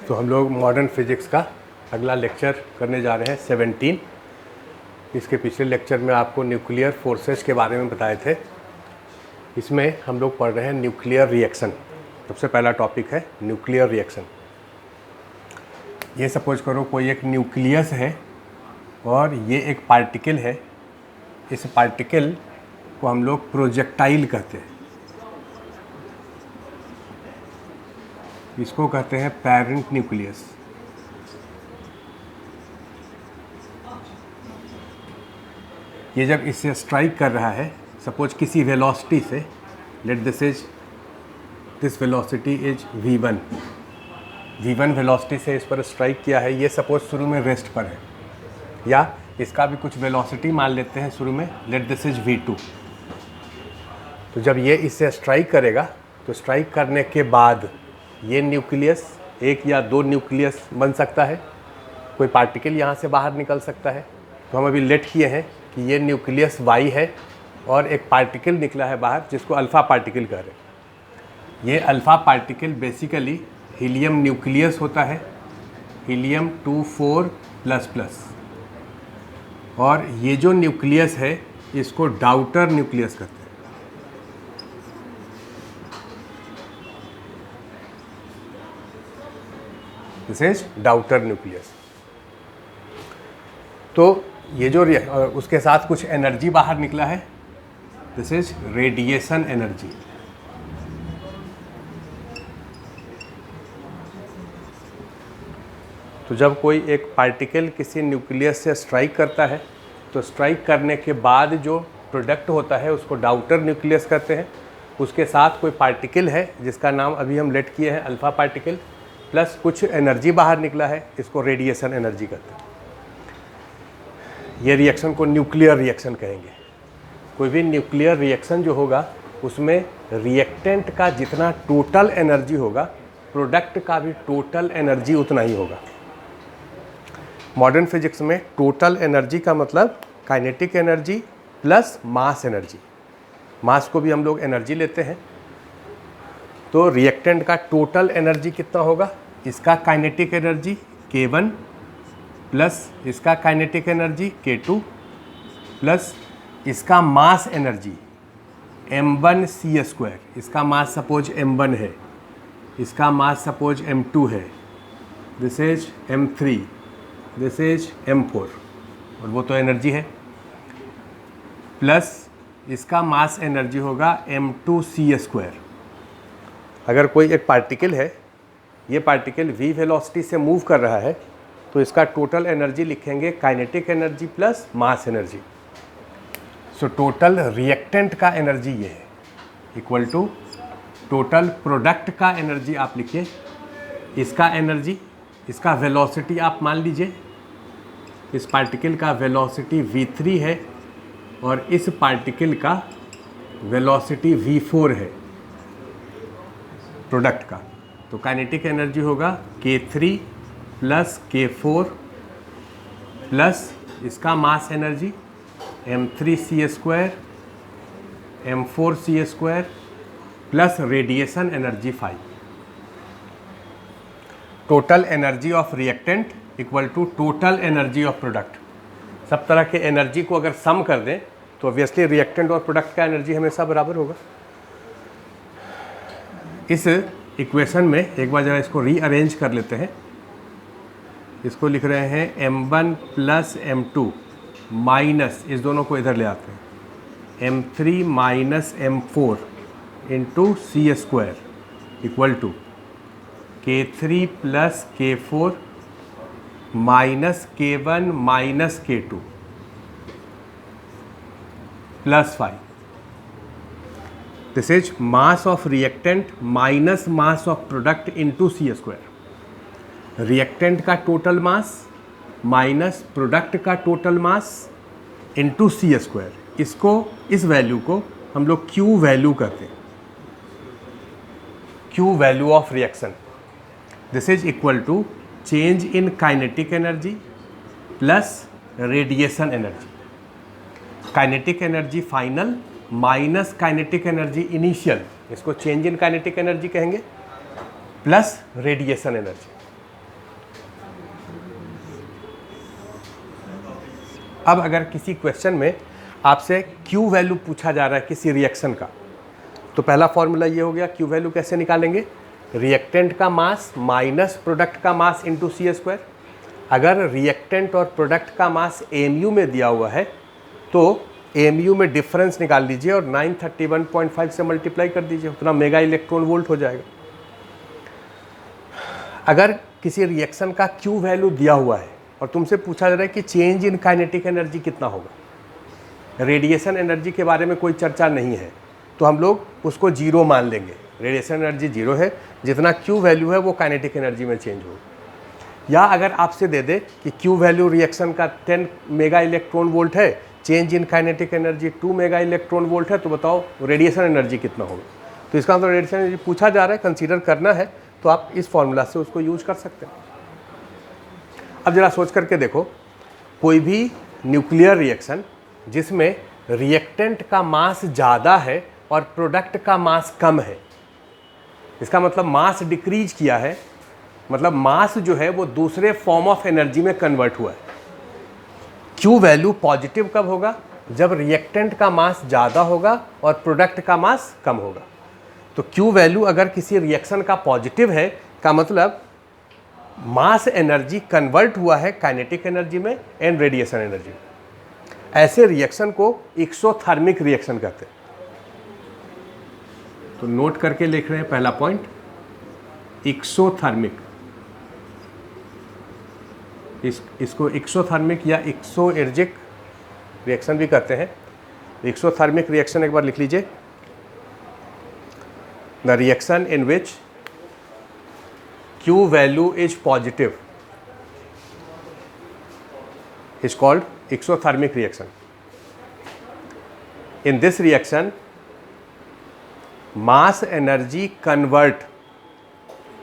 तो हम लोग मॉडर्न फिजिक्स का अगला लेक्चर करने जा रहे हैं 17। इसके पिछले लेक्चर में आपको न्यूक्लियर फोर्सेस के बारे में बताए थे। इसमें हम लोग पढ़ रहे हैं न्यूक्लियर रिएक्शन। सबसे पहला टॉपिक है न्यूक्लियर रिएक्शन। ये सपोज करो कोई एक न्यूक्लियस है और ये एक पार्टिकल है। इस पार्टिकल को हम लोग प्रोजेक्टाइल कहते हैं। इसको कहते हैं पेरेंट न्यूक्लियस। ये जब इससे स्ट्राइक कर रहा है, सपोज किसी वेलोसिटी से, let this velocity is v1 velocity से इस पर स्ट्राइक किया है। ये सपोज शुरू में रेस्ट पर है, या इसका भी कुछ वेलोसिटी मान लेते हैं शुरू में, लेट दिस इज v2। तो जब ये इससे स्ट्राइक करेगा तो स्ट्राइक करने के बाद ये न्यूक्लियस, एक या दो न्यूक्लियस बन सकता है, कोई पार्टिकल यहाँ से बाहर निकल सकता है। तो हम अभी लेट किए हैं कि ये न्यूक्लियस y है और एक पार्टिकल निकला है बाहर जिसको अल्फ़ा पार्टिकल कह रहे हैं। ये alpha particle basically helium nucleus होता है, हीलियम 2,4++। और ये जो न्यूक्लियस है इसको डाउटर न्यूक्लियस कहते हैं। This is daughter nucleus. तो ये जो उसके साथ कुछ एनर्जी बाहर निकला है, दिस इज रेडिएशन एनर्जी। तो जब कोई एक पार्टिकल किसी न्यूक्लियस से स्ट्राइक करता है तो स्ट्राइक करने के बाद जो प्रोडक्ट होता है उसको डाउटर न्यूक्लियस कहते हैं। उसके साथ कोई पार्टिकल है जिसका नाम अभी हम लेट किए हैं अल्फ़ा पार्टिकल, प्लस कुछ एनर्जी बाहर निकला है, इसको रेडिएशन एनर्जी कहते हैं। ये रिएक्शन को न्यूक्लियर रिएक्शन कहेंगे। कोई भी न्यूक्लियर रिएक्शन जो होगा उसमें रिएक्टेंट का जितना टोटल एनर्जी होगा, प्रोडक्ट का भी टोटल एनर्जी उतना ही होगा। मॉडर्न फिजिक्स में टोटल एनर्जी का मतलब kinetic energy plus mass energy. Mass को भी हम लोग एनर्जी लेते हैं। तो रिएक्टेंट का टोटल एनर्जी कितना होगा, इसका काइनेटिक एनर्जी K1 प्लस इसका काइनेटिक एनर्जी K2 प्लस इसका मास एनर्जी m1c²। इसका मास सपोज m1 है, इसका मास सपोज m2 है, this is m3, this is m4, और वो तो एनर्जी है, प्लस इसका मास एनर्जी होगा m2c²। अगर कोई एक पार्टिकल है, ये पार्टिकल v वेलोसिटी से मूव कर रहा है, तो इसका टोटल एनर्जी लिखेंगे kinetic energy plus mass energy. So total reactant का एनर्जी ये है, इक्वल टू टोटल प्रोडक्ट का एनर्जी आप लिखिए। इसका एनर्जी, इसका वेलोसिटी आप मान लीजिए, इस पार्टिकल का वेलोसिटी v3 है और इस पार्टिकल का वेलोसिटी v4 है प्रोडक्ट का। तो काइनेटिक एनर्जी होगा K3 प्लस K4 प्लस इसका mass energy m3c² m4c² plus radiation energy 5। Total energy of reactant equal to total energy of product. सब तरह के एनर्जी को अगर सम कर दें तो ऑब्वियसली रिएक्टेंट और प्रोडक्ट का एनर्जी हमेशा बराबर होगा। इस इक्वेशन में एक बार जरा इसको रीअरेंज कर लेते हैं। इसको लिख रहे हैं m1 प्लस m2 माइनस, इस दोनों को इधर ले आते हैं, m3 minus m4 into c² equal to K3 plus K4 minus K1 minus K2 plus 5। This is mass of reactant minus mass of product into c²। Reactant का total mass minus product का total mass into c²। इसको, इस value को हम लोग Q value कहते हैं, Q value of reaction. This is equal to change in kinetic energy plus radiation energy. Kinetic energy final minus kinetic energy initial, इसको change in kinetic energy कहेंगे, plus radiation energy. अब अगर किसी question में आपसे Q value पूछा जा रहा है किसी रिएक्शन का, तो पहला फॉर्मूला ये हो गया, Q वैल्यू कैसे निकालेंगे, रिएक्टेंट का मास माइनस प्रोडक्ट का मास इंटू C²। अगर रिएक्टेंट और प्रोडक्ट का मास AMU में दिया हुआ है तो AMU में डिफरेंस निकाल लीजिए और 931.5 से मल्टीप्लाई कर दीजिए, उतना मेगा इलेक्ट्रॉन वोल्ट हो जाएगा। अगर किसी रिएक्शन का Q वैल्यू दिया हुआ है और तुमसे पूछा जा रहा है कि चेंज इन काइनेटिक एनर्जी कितना होगा, रेडिएशन एनर्जी के बारे में कोई चर्चा नहीं है, तो हम लोग उसको जीरो मान लेंगे। रेडिएशन एनर्जी जीरो है, जितना Q वैल्यू है वो काइनेटिक एनर्जी में चेंज होगा। या अगर आपसे दे दे कि Q वैल्यू रिएक्शन का 10 मेगा इलेक्ट्रॉन वोल्ट है, change in kinetic energy 2 mega electron volt है, तो बताओ रेडिएशन एनर्जी कितना होगा। तो इसका मतलब रेडिएशन एनर्जी पूछा जा रहा है, कंसीडर करना है, तो आप इस फॉर्मूला से उसको यूज कर सकते हैं। अब जरा सोच करके देखो, कोई भी न्यूक्लियर रिएक्शन जिसमें रिएक्टेंट का मास ज़्यादा है और प्रोडक्ट का मास कम है, इसका मतलब मास डिक्रीज किया है, मतलब मास जो है वो दूसरे फॉर्म ऑफ एनर्जी में कन्वर्ट हुआ है। Q वैल्यू पॉजिटिव कब होगा, जब रिएक्टेंट का मास ज़्यादा होगा और प्रोडक्ट का मास कम होगा। तो Q वैल्यू अगर किसी रिएक्शन का पॉजिटिव है, का मतलब मास एनर्जी कन्वर्ट हुआ है काइनेटिक एनर्जी में एंड रेडिएशन एनर्जी में। ऐसे रिएक्शन को एक्सोथर्मिक रिएक्शन कहते हैं। तो नोट करके लिख रहे हैं पहला पॉइंट, एक्सोथर्मिक। इसको एक्सोथर्मिक या एक्सोएर्जिक रिएक्शन भी कहते हैं। एक्सोथर्मिक रिएक्शन एक बार लिख लीजिए, the reaction in which Q value is positive is called exothermic reaction. In this reaction, mass energy convert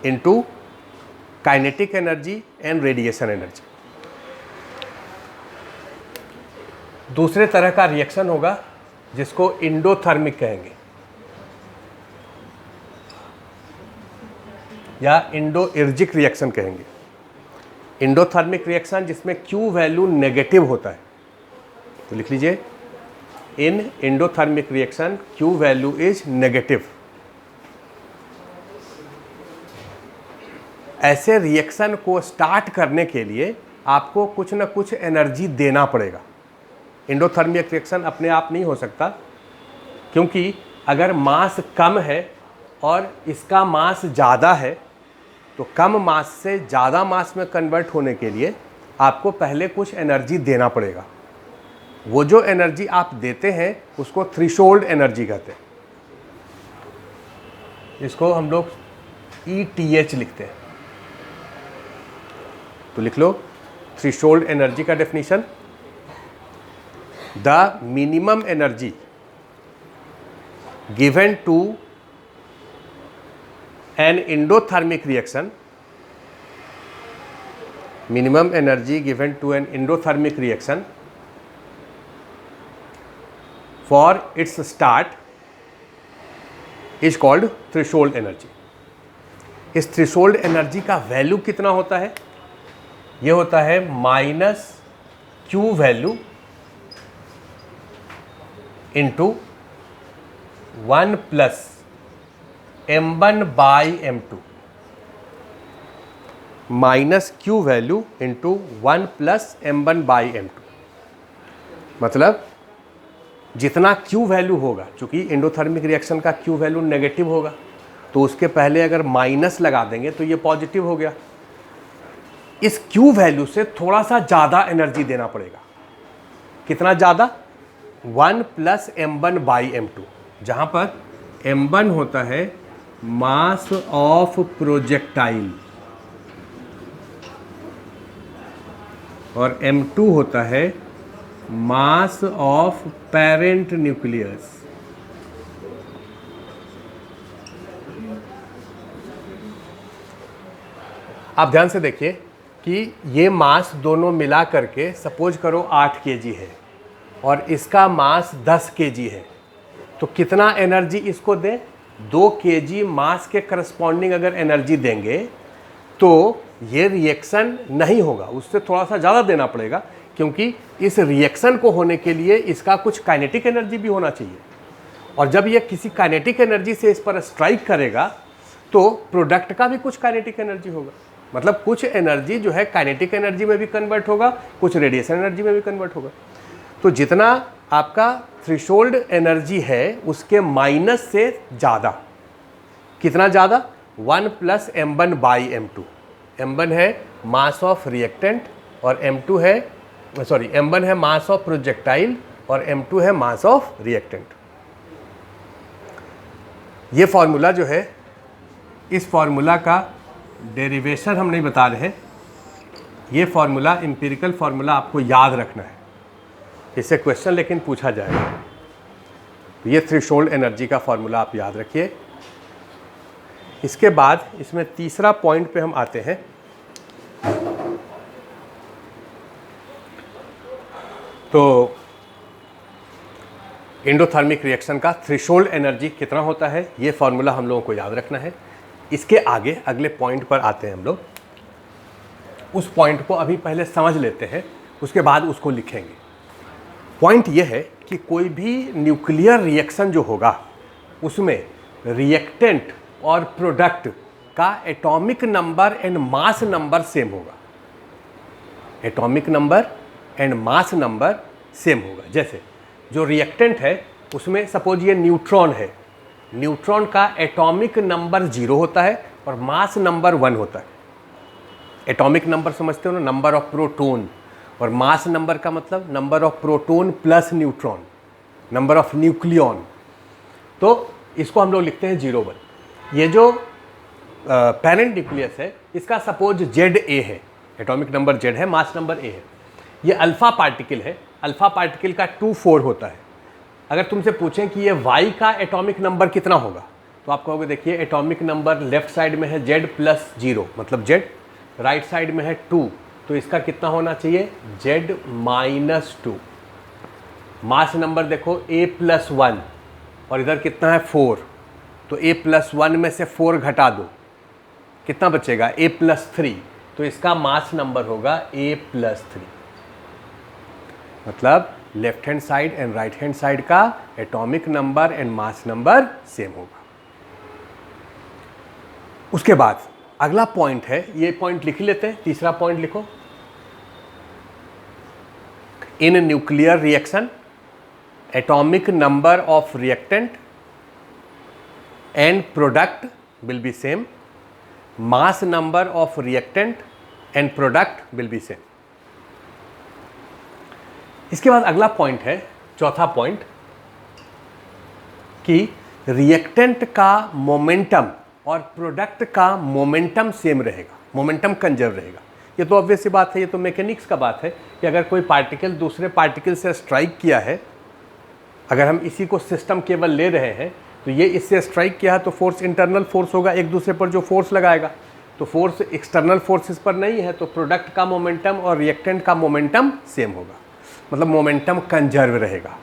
into kinetic energy and radiation energy. दूसरे तरह का रिएक्शन होगा जिसको इंडोथर्मिक कहेंगे या इंडोएर्जिक रिएक्शन कहेंगे। इंडोथर्मिक रिएक्शन जिसमें Q वैल्यू नेगेटिव होता है, तो लिख लीजिए, in endothermic reaction Q value is negative. ऐसे रिएक्शन को स्टार्ट करने के लिए आपको कुछ ना कुछ एनर्जी देना पड़ेगा। इंडोथर्मिक रिएक्शन अपने आप नहीं हो सकता, क्योंकि अगर मास कम है और इसका मास ज़्यादा है, तो कम मास से ज़्यादा मास में कन्वर्ट होने के लिए आपको पहले कुछ एनर्जी देना पड़ेगा। वो जो एनर्जी आप देते हैं उसको थ्रेशोल्ड एनर्जी कहते हैं। इसको हम लोग ETH लिखते हैं। तो लिख लो थ्रेशोल्ड एनर्जी का definition, the minimum energy given to an endothermic reaction, minimum energy given to an endothermic reaction for its start is called threshold energy. इस threshold energy का वैल्यू कितना होता है, ये होता है minus Q value into 1 plus M1 by M2, minus Q value into 1 plus M1 by M2। मतलब जितना Q वैल्यू होगा, चूंकि इंडोथर्मिक रिएक्शन का Q वैल्यू नेगेटिव होगा, तो उसके पहले अगर माइनस लगा देंगे तो ये पॉजिटिव हो गया। इस Q वैल्यू से थोड़ा सा ज़्यादा एनर्जी देना पड़ेगा। कितना ज़्यादा, 1 प्लस M1 बाई M2, जहाँ पर M1 होता है मास ऑफ प्रोजेक्टाइल और M2 होता है मास ऑफ पेरेंट न्यूक्लियस। आप ध्यान से देखिए कि ये मास दोनों मिला करके सपोज करो 8 kg है और इसका मास 10 kg है, तो कितना एनर्जी इसको दें, 2 kg मास के करस्पॉन्डिंग अगर एनर्जी देंगे तो ये रिएक्शन नहीं होगा, उससे थोड़ा सा ज़्यादा देना पड़ेगा। क्योंकि इस रिएक्शन को होने के लिए इसका कुछ काइनेटिक एनर्जी भी होना चाहिए, और जब ये किसी काइनेटिक एनर्जी से इस पर स्ट्राइक करेगा तो प्रोडक्ट का भी कुछ काइनेटिक एनर्जी होगा। मतलब कुछ एनर्जी जो है काइनेटिक एनर्जी में भी कन्वर्ट होगा, कुछ रेडिएशन एनर्जी में भी कन्वर्ट होगा। तो जितना आपका थ्रेशोल्ड एनर्जी है उसके माइनस से ज़्यादा, कितना ज़्यादा, 1 + m1 / m2। m1 है मास ऑफ रिएक्टेंट और m2 है, सॉरी, m1 है मास ऑफ प्रोजेक्टाइल और m2 है मास ऑफ रिएक्टेंट। ये फॉर्मूला जो है, इस फॉर्मूला का डेरिवेशन हम नहीं बता रहे हैं, ये फॉर्मूला एम्पिरिकल फॉर्मूला आपको याद रखना है, इससे क्वेश्चन लेकिन पूछा जाएगा। ये थ्रेशोल्ड एनर्जी का फॉर्मूला आप याद रखिए। इसके बाद इसमें तीसरा पॉइंट पे हम आते हैं। तो एंडोथर्मिक रिएक्शन का थ्रेशोल्ड एनर्जी कितना होता है, ये फॉर्मूला हम लोगों को याद रखना है। इसके आगे अगले पॉइंट पर आते हैं हम लोग। उस पॉइंट को अभी पहले समझ लेते हैं, उसके बाद उसको लिखेंगे। पॉइंट ये है कि कोई भी न्यूक्लियर रिएक्शन जो होगा उसमें रिएक्टेंट और प्रोडक्ट का atomic number and mass number same होगा। Atomic number and mass number same होगा। जैसे जो रिएक्टेंट है उसमें सपोज ये न्यूट्रॉन है, न्यूट्रॉन का एटॉमिक नंबर 0 होता है और मास नंबर 1 होता है। एटॉमिक नंबर समझते हो ना, नंबर ऑफ प्रोटॉन, और मास नंबर का मतलब number of proton plus neutron, number of nucleon. तो इसको हम लोग लिखते हैं 0, 1। ये जो पेरेंट न्यूक्लियस है इसका सपोज ZA है, एटॉमिक नंबर Z है, मास नंबर A है। ये अल्फा पार्टिकल है, अल्फा पार्टिकल का 2, 4 होता है। अगर तुमसे पूछें कि ये Y का एटॉमिक नंबर कितना होगा तो आप कहोगे देखिए एटॉमिक नंबर लेफ्ट साइड में है Z + 0 मतलब Z, राइट साइड में है 2 तो इसका कितना होना चाहिए, Z - 2। मास नंबर देखो A + 1 और इधर कितना है 4, तो A + 1 में से 4 घटा दो, कितना बचेगा, A + 3, तो इसका मास नंबर होगा A + 3। मतलब left hand side and right hand side का atomic number and mass number same होगा। उसके बाद अगला पॉइंट है, ये पॉइंट लिख लेते हैं, तीसरा पॉइंट लिखो। In nuclear reaction atomic number of reactant and product will be same, mass number of reactant and product will be same. इसके बाद अगला पॉइंट है, चौथा पॉइंट, कि रिएक्टेंट का मोमेंटम और प्रोडक्ट का मोमेंटम सेम रहेगा, मोमेंटम कंजर्व रहेगा। ये तो ऑब्वियस सी बात है, ये तो मैकेनिक्स का बात है कि अगर कोई पार्टिकल दूसरे पार्टिकल से स्ट्राइक किया है, अगर हम इसी को सिस्टम केवल ले रहे हैं तो ये इससे स्ट्राइक किया है तो फोर्स इंटरनल फोर्स होगा, एक दूसरे पर जो फोर्स लगाएगा, तो फोर्स एक्सटर्नल फोर्सेस पर नहीं है, तो प्रोडक्ट का मोमेंटम और रिएक्टेंट का मोमेंटम सेम होगा, मतलब मोमेंटम कंजर्व रहेगा।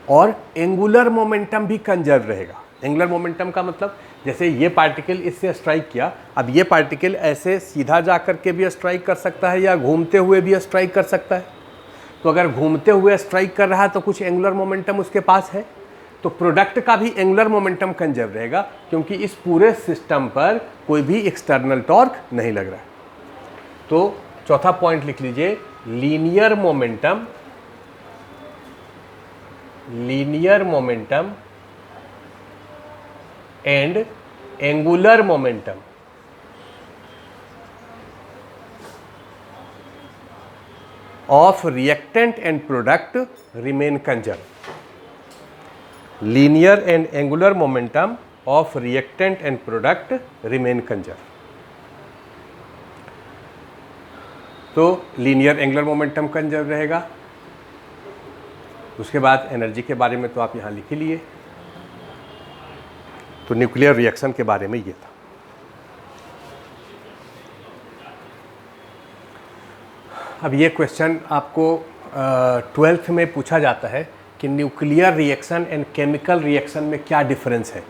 और एंगुलर मोमेंटम भी कंजर्व रहेगा। एंगुलर मोमेंटम का मतलब जैसे ये पार्टिकल इससे स्ट्राइक किया, अब ये पार्टिकल ऐसे सीधा जा कर के भी स्ट्राइक कर सकता है या घूमते हुए भी स्ट्राइक कर सकता है। तो अगर घूमते हुए स्ट्राइक कर रहा है तो कुछ एंगुलर मोमेंटम उसके पास है, तो प्रोडक्ट का भी एंगुलर मोमेंटम कंजर्व रहेगा, क्योंकि इस पूरे सिस्टम पर कोई भी एक्सटर्नल टॉर्क नहीं लग रहा है। तो चौथा पॉइंट लिख लीजिए, linear momentum and angular momentum of reactant and product remain conserved. Linear and angular momentum of reactant and product remain conserved. तो लीनियर एंगुलर मोमेंटम कंजर्व रहेगा। उसके बाद एनर्जी के बारे में तो आप यहाँ लिख ही लिए। तो न्यूक्लियर रिएक्शन के बारे में ये था। अब ये क्वेश्चन आपको 12th में पूछा जाता है कि nuclear reaction and chemical reaction में क्या डिफरेंस है।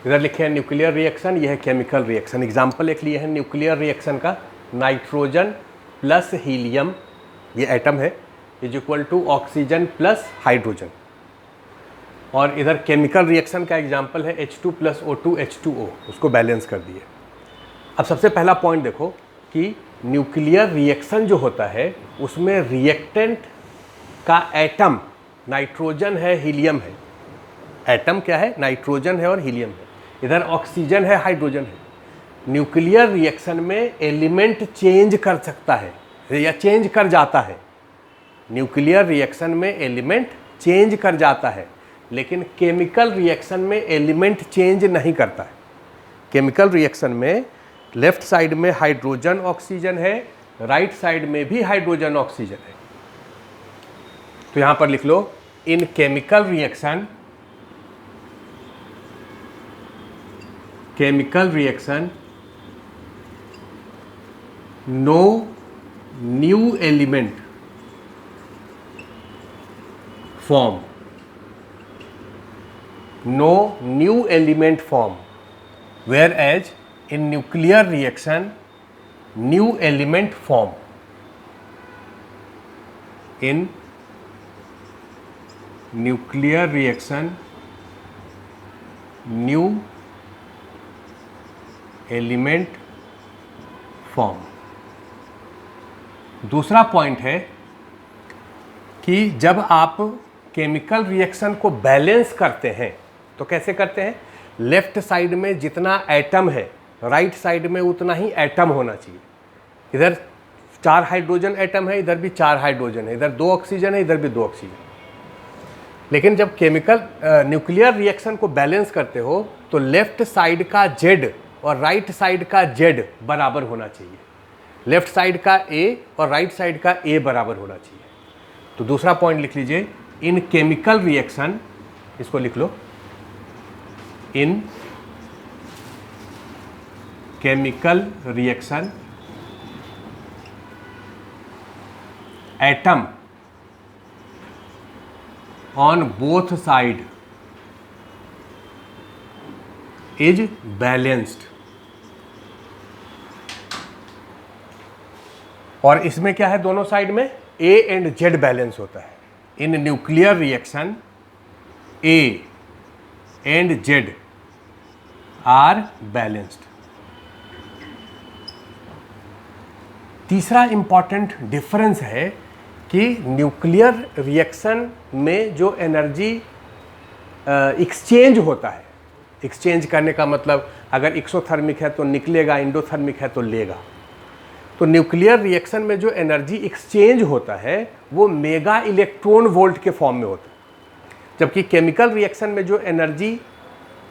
इधर लिखे हैं न्यूक्लियर रिएक्शन, यह है केमिकल रिएक्शन। एग्जाम्पल एक लिए हैं न्यूक्लियर रिएक्शन का, नाइट्रोजन प्लस हीलियम ये एटम है, is equal to oxygen plus hydrogen. और इधर केमिकल रिएक्शन का एग्जांपल है H2 प्लस O2 H2O, उसको बैलेंस कर दिए। अब सबसे पहला पॉइंट देखो कि न्यूक्लियर रिएक्शन जो होता है उसमें रिएक्टेंट का एटम नाइट्रोजन है, हीलियम है। एटम क्या है? नाइट्रोजन है और हीलियम है। इधर ऑक्सीजन है, हाइड्रोजन है। न्यूक्लियर रिएक्शन में एलिमेंट चेंज कर सकता है या चेंज कर जाता है। न्यूक्लियर रिएक्शन में एलिमेंट चेंज कर जाता है, लेकिन केमिकल रिएक्शन में एलिमेंट चेंज नहीं करता है। केमिकल रिएक्शन में लेफ्ट साइड में हाइड्रोजन ऑक्सीजन है, राइट साइड में भी हाइड्रोजन ऑक्सीजन है। तो यहां पर लिख लो, in chemical reaction no new element form, no new element form, whereas in nuclear reaction new element form. In nuclear reaction new element form. दूसरा पॉइंट है कि जब आप केमिकल रिएक्शन को बैलेंस करते हैं तो कैसे करते हैं? लेफ्ट साइड में जितना एटम है राइट साइड में उतना ही एटम होना चाहिए। इधर 4 हाइड्रोजन एटम है, इधर भी 4 हाइड्रोजन है, इधर 2 ऑक्सीजन है, इधर भी 2 ऑक्सीजन। लेकिन जब केमिकल न्यूक्लियर रिएक्शन को बैलेंस करते हो तो लेफ्ट साइड का Z और राइट साइड का Z बराबर होना चाहिए। लेफ्ट साइड का A और राइट साइड का A बराबर होना चाहिए। तो दूसरा पॉइंट लिख लीजिए, इन केमिकल रिएक्शन, इसको लिख लो, in chemical reaction atom on both side is balanced. और इसमें क्या है? दोनों साइड में A एंड Z बैलेंस होता है। In nuclear reaction A and Z are balanced. तीसरा इंपॉर्टेंट डिफरेंस है कि न्यूक्लियर रिएक्शन में जो एनर्जी एक्सचेंज होता है, एक्सचेंज करने का मतलब अगर एक्सोथर्मिक है तो निकलेगा, एंडोथर्मिक है तो लेगा। तो न्यूक्लियर रिएक्शन में जो एनर्जी एक्सचेंज होता है वो मेगा इलेक्ट्रॉन वोल्ट के फॉर्म में होता है, जबकि केमिकल रिएक्शन में जो एनर्जी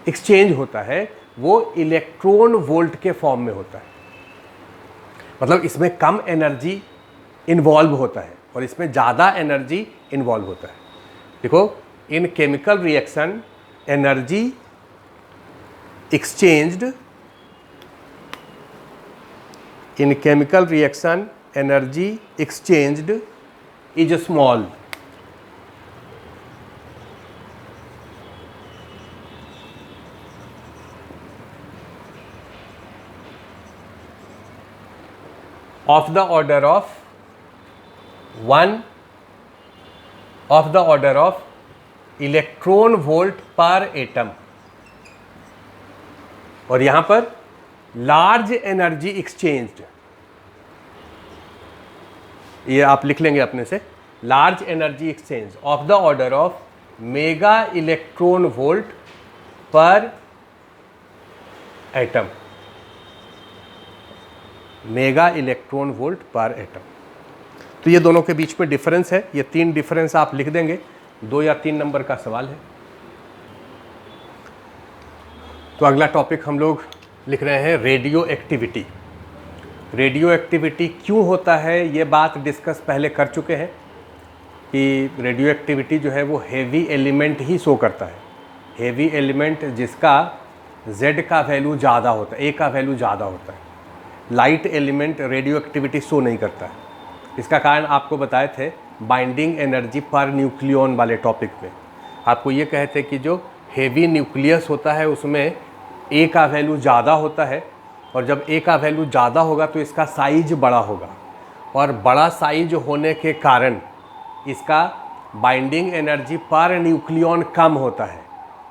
एक्सचेंज होता है वो इलेक्ट्रॉन वोल्ट के फॉर्म में होता है। मतलब इसमें कम एनर्जी इन्वॉल्व होता है और इसमें ज़्यादा एनर्जी इन्वॉल्व होता है। देखो, इन chemical reaction energy exchanged, in chemical reaction energy exchanged is small. Of the order of 1 of the order of electron volt per atom। और यहां पर लार्ज एनर्जी एक्सचेंज्ड, ये आप लिख लेंगे अपने से, large energy exchange of the order of mega electron volt पर एटम, मेगा इलेक्ट्रॉन वोल्ट पर एटम। तो ये दोनों के बीच में डिफरेंस है। ये 3 डिफरेंस आप लिख देंगे, 2 या 3 नंबर का सवाल है। तो अगला टॉपिक हम लोग लिख रहे हैं रेडियो एक्टिविटी। रेडियो एक्टिविटी क्यों होता है ये बात डिस्कस पहले कर चुके हैं कि रेडियो एक्टिविटी जो है वो हेवी एलिमेंट ही शो करता है। हेवी एलिमेंट जिसका Z का वैल्यू ज़्यादा होता है, A का वैल्यू ज़्यादा होता है। Light element radio activity show नहीं करता है। इसका कारण आपको बताए थे बाइंडिंग एनर्जी पर न्यूक्लियन वाले टॉपिक में। आपको ये कहे थे कि जो हेवी न्यूक्लियस होता है उसमें A का वैल्यू ज़्यादा होता है, और जब A का वैल्यू ज़्यादा होगा तो इसका साइज बड़ा होगा, और बड़ा साइज होने के कारण इसका बाइंडिंग एनर्जी पर न्यूक्लियन कम होता है।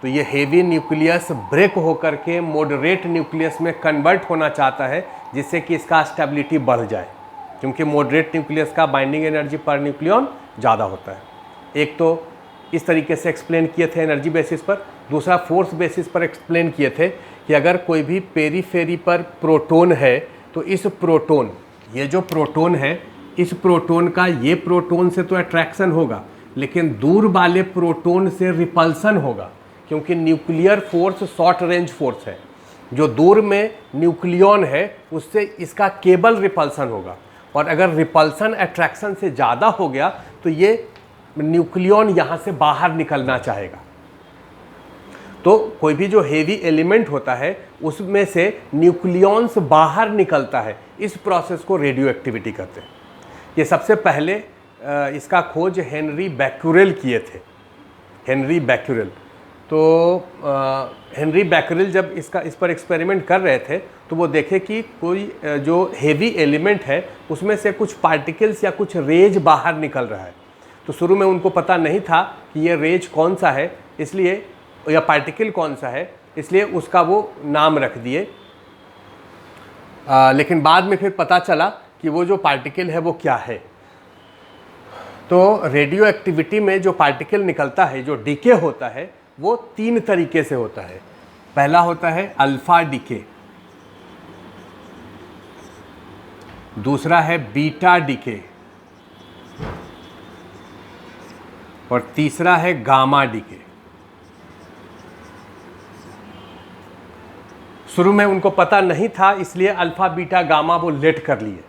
तो ये हेवी न्यूक्लियस ब्रेक होकर के मॉडरेट न्यूक्लियस में कन्वर्ट होना चाहता है, जिससे कि इसका स्टेबिलिटी बढ़ जाए, क्योंकि मॉडरेट न्यूक्लियस का बाइंडिंग एनर्जी पर न्यूक्लियन ज़्यादा होता है। एक तो इस तरीके से एक्सप्लेन किए थे एनर्जी बेसिस पर, दूसरा फोर्स बेसिस पर एक्सप्लेन किए थे कि अगर कोई भी पेरीफेरी पर प्रोटॉन है तो इस प्रोटॉन, ये जो प्रोटॉन है, इस प्रोटॉन का ये प्रोटॉन से तो अट्रैक्शन होगा, लेकिन दूर वाले प्रोटॉन से रिपल्सन होगा, क्योंकि nuclear force short range force है। जो दूर में न्यूक्लियन है उससे इसका केबल रिपल्सन होगा, और अगर रिपल्सन अट्रैक्शन से ज़्यादा हो गया तो ये न्यूक्लियन यहाँ से बाहर निकलना चाहेगा। तो कोई भी जो हेवी एलिमेंट होता है उसमें से न्यूक्लियंस बाहर निकलता है, इस प्रोसेस को रेडियो एक्टिविटी कहते हैं। ये सबसे पहले इसका खोज हेनरी बैक्यूरेल किए थे, हेनरी बैक्यूरेल। तो हेनरी बैक्यूरेल जब इस पर एक्सपेरिमेंट कर रहे थे तो वो देखे कि कोई जो हेवी एलिमेंट है उसमें से कुछ पार्टिकल्स या कुछ रेज बाहर निकल रहा है। तो शुरू में उनको पता नहीं था कि ये रेज कौन सा है, इसलिए, या पार्टिकल कौन सा है, इसलिए उसका वो नाम रख दिए। लेकिन बाद में फिर पता चला कि वो जो पार्टिकल है वो क्या है। तो रेडियो एक्टिविटी में जो पार्टिकल निकलता है, जो डीके होता है, वो 3 तरीके से होता है। पहला होता है अल्फा डीके, दूसरा है बीटा डीके, और तीसरा है गामा डीके। शुरू में उनको पता नहीं था, इसलिए अल्फा बीटा गामा वो लेट कर लिए।